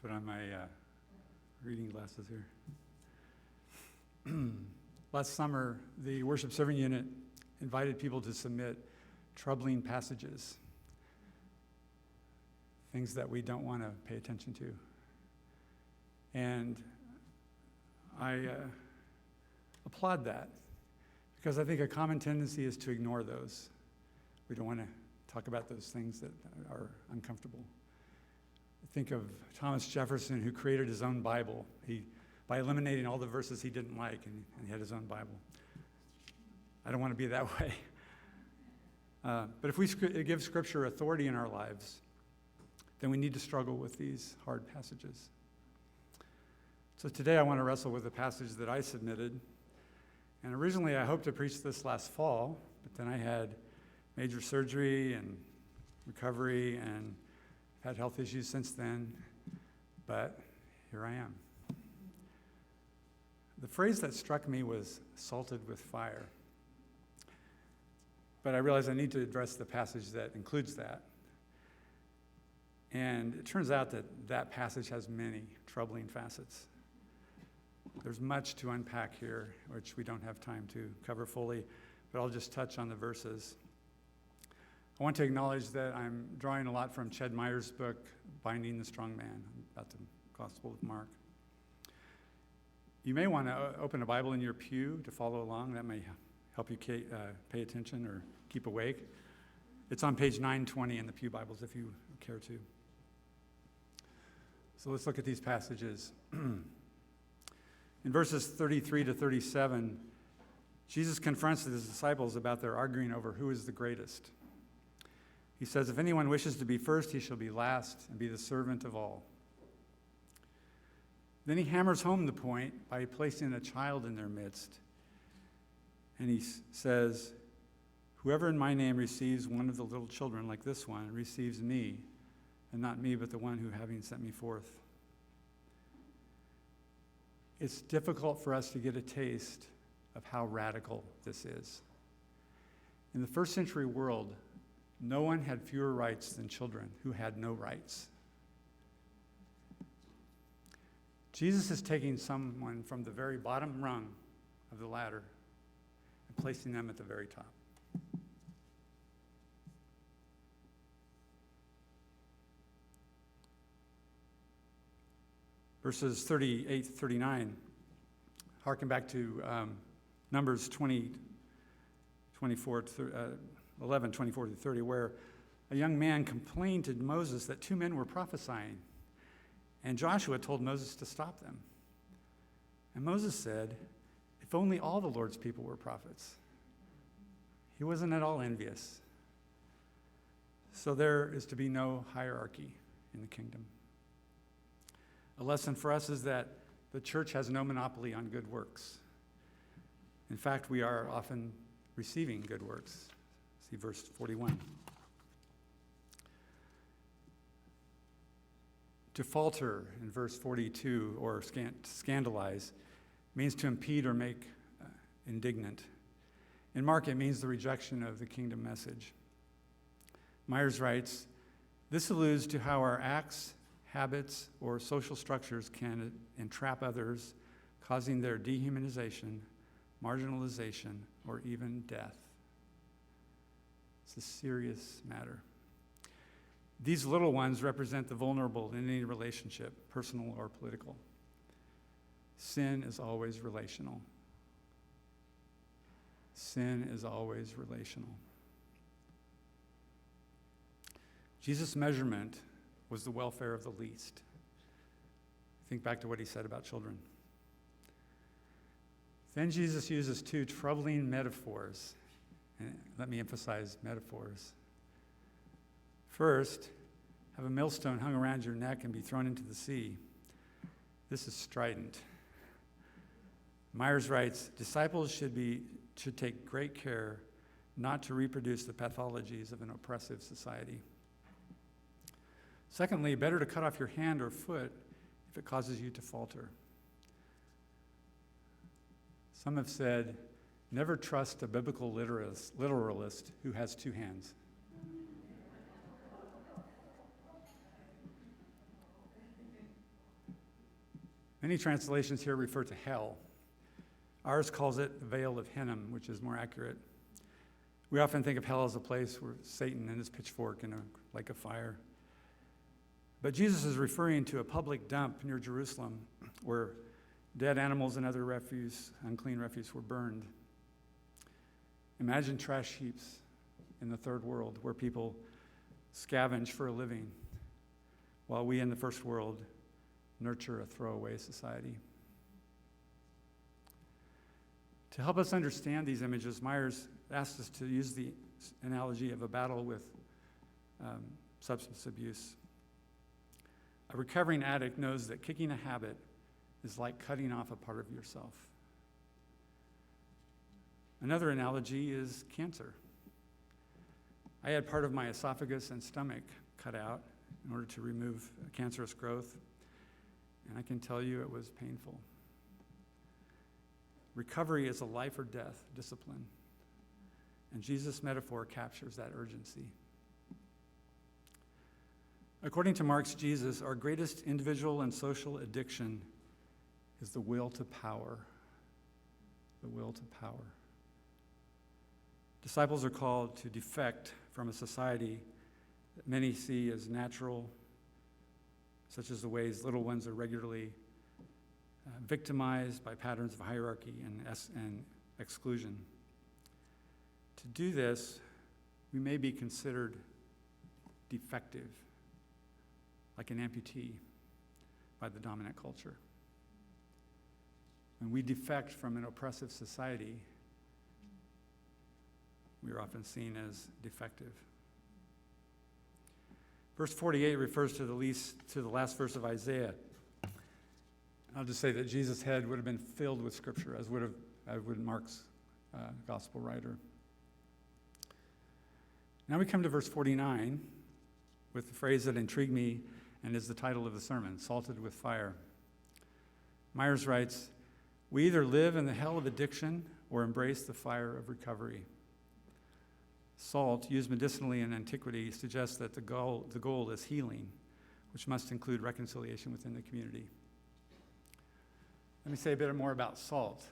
Put on my reading glasses here. Last summer, the worship serving unit invited people to submit troubling passages, things that we don't want to pay attention to. And I applaud that, because I think a common tendency is to ignore those. We don't want to talk about those things that are uncomfortable. Think of Thomas Jefferson, who created his own Bible. By eliminating all the verses he didn't like, and he had his own Bible. I don't want to be that way. But if we give Scripture authority in our lives, then we need to struggle with these hard passages. So today I want to wrestle with a passage that I submitted. And originally I hoped to preach this last fall, but then I had major surgery and recovery, and I've had health issues since then. But here I am. The phrase that struck me was salted with fire. But I realized I need to address the passage that includes that. And it turns out that that passage has many troubling facets. There's much to unpack here, which we don't have time to cover fully, but I'll just touch on the verses. I want to acknowledge that I'm drawing a lot from Ched Meyer's book, Binding the Strong Man, about the Gospel of Mark. You may want to open a Bible in your pew to follow along. That may help you pay attention or keep awake. It's on page 920 in the Pew Bibles if you care to. So let's look at these passages. In verses 33 to 37, Jesus confronts his disciples about their arguing over who is the greatest. He says, "If anyone wishes to be first, he shall be last and be the servant of all." Then he hammers home the point by placing a child in their midst. And he says, "Whoever in my name receives one of the little children like this one receives me, and not me, but the one who having sent me forth." It's difficult for us to get a taste of how radical this is. In the first century world, no one had fewer rights than children who had no rights. Jesus is taking someone from the very bottom rung of the ladder and placing them at the very top. Verses 38 to 39, harken back to Numbers 11, 24 to 30, where a young man complained to Moses that two men were prophesying. And Joshua told Moses to stop them. And Moses said, "If only all the Lord's people were prophets." He wasn't at all envious. So there is to be no hierarchy in the kingdom. A lesson for us is that the church has no monopoly on good works. In fact, we are often receiving good works. See verse 41. To falter in verse 42, or scandalize, means to impede or make indignant. In Mark, it means the rejection of the kingdom message. Myers writes, "This alludes to how our acts, habits, or social structures can entrap others, causing their dehumanization, marginalization, or even death." It's a serious matter. These little ones represent the vulnerable in any relationship, personal or political. Sin is always relational. Sin is always relational. Jesus' measurement was the welfare of the least. Think back to what he said about children. Then Jesus uses two troubling metaphors. And let me emphasize metaphors. First, have a millstone hung around your neck and be thrown into the sea. This is strident. Myers writes, disciples should take great care not to reproduce the pathologies of an oppressive society. Secondly, better to cut off your hand or foot if it causes you to falter. Some have said, never trust a biblical literalist who has two hands. Many translations here refer to hell. Ours calls it the Vale of Hinnom, which is more accurate. We often think of hell as a place where Satan and his pitchfork in a lake of fire. But Jesus is referring to a public dump near Jerusalem where dead animals and other refuse, unclean refuse, were burned. Imagine trash heaps in the third world where people scavenge for a living, while we in the first world nurture a throwaway society. To help us understand these images, Myers asked us to use the analogy of a battle with substance abuse. A recovering addict knows that kicking a habit is like cutting off a part of yourself. Another analogy is cancer. I had part of my esophagus and stomach cut out in order to remove cancerous growth, and I can tell you it was painful. Recovery is a life or death discipline, and Jesus' metaphor captures that urgency. According to Mark's Jesus, our greatest individual and social addiction is the will to power. The will to power. Disciples are called to defect from a society that many see as natural, such as the ways little ones are regularly victimized by patterns of hierarchy and exclusion. To do this, we may be considered defective, like an amputee, by the dominant culture. When we defect from an oppressive society, we are often seen as defective. Verse 48 refers to the last verse of Isaiah. I'll just say that Jesus' head would have been filled with scripture, as would Mark's gospel writer. Now we come to verse 49 with the phrase that intrigued me and is the title of the sermon, Salted with Fire. Myers writes, "We either live in the hell of addiction or embrace the fire of recovery." Salt, used medicinally in antiquity, suggests that the goal is healing, which must include reconciliation within the community. Let me say a bit more about salt.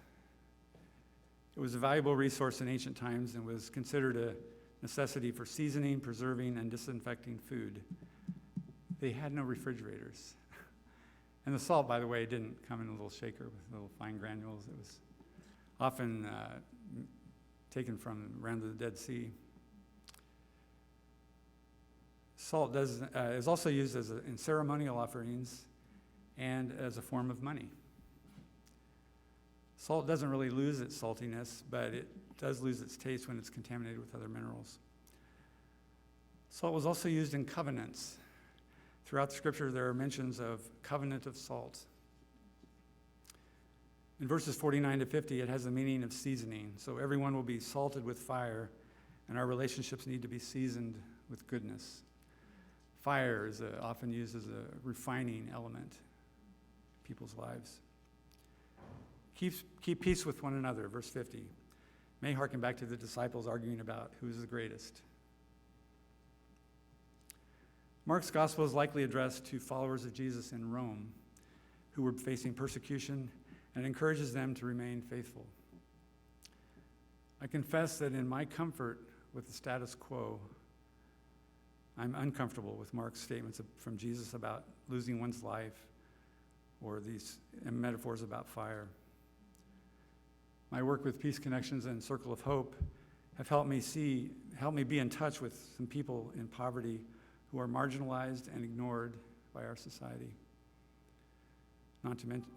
It was a valuable resource in ancient times and was considered a necessity for seasoning, preserving, and disinfecting food. They had no refrigerators. And the salt, by the way, didn't come in a little shaker with little fine granules. It was often taken from around the Dead Sea. Salt is also used in ceremonial offerings and as a form of money. Salt doesn't really lose its saltiness, but it does lose its taste when it's contaminated with other minerals. Salt was also used in covenants. Throughout the scripture, there are mentions of covenant of salt. In verses 49 to 50, it has the meaning of seasoning. So everyone will be salted with fire, and our relationships need to be seasoned with goodness. Fire is often used as a refining element in people's lives. Keep peace with one another, verse 50. May harken back to the disciples arguing about who's the greatest. Mark's gospel is likely addressed to followers of Jesus in Rome who were facing persecution and encourages them to remain faithful. I confess that in my comfort with the status quo, I'm uncomfortable with Mark's statements from Jesus about losing one's life or these metaphors about fire. My work with Peace Connections and Circle of Hope have helped me be in touch with some people in poverty who are marginalized and ignored by our society. Not to mention,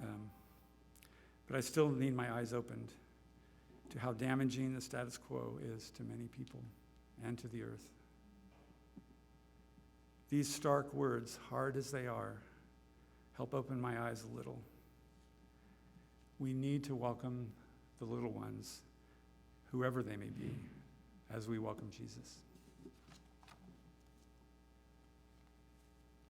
but I still need my eyes opened to how damaging the status quo is to many people and to the earth. These stark words, hard as they are, help open my eyes a little. We need to welcome the little ones, whoever they may be, as we welcome Jesus.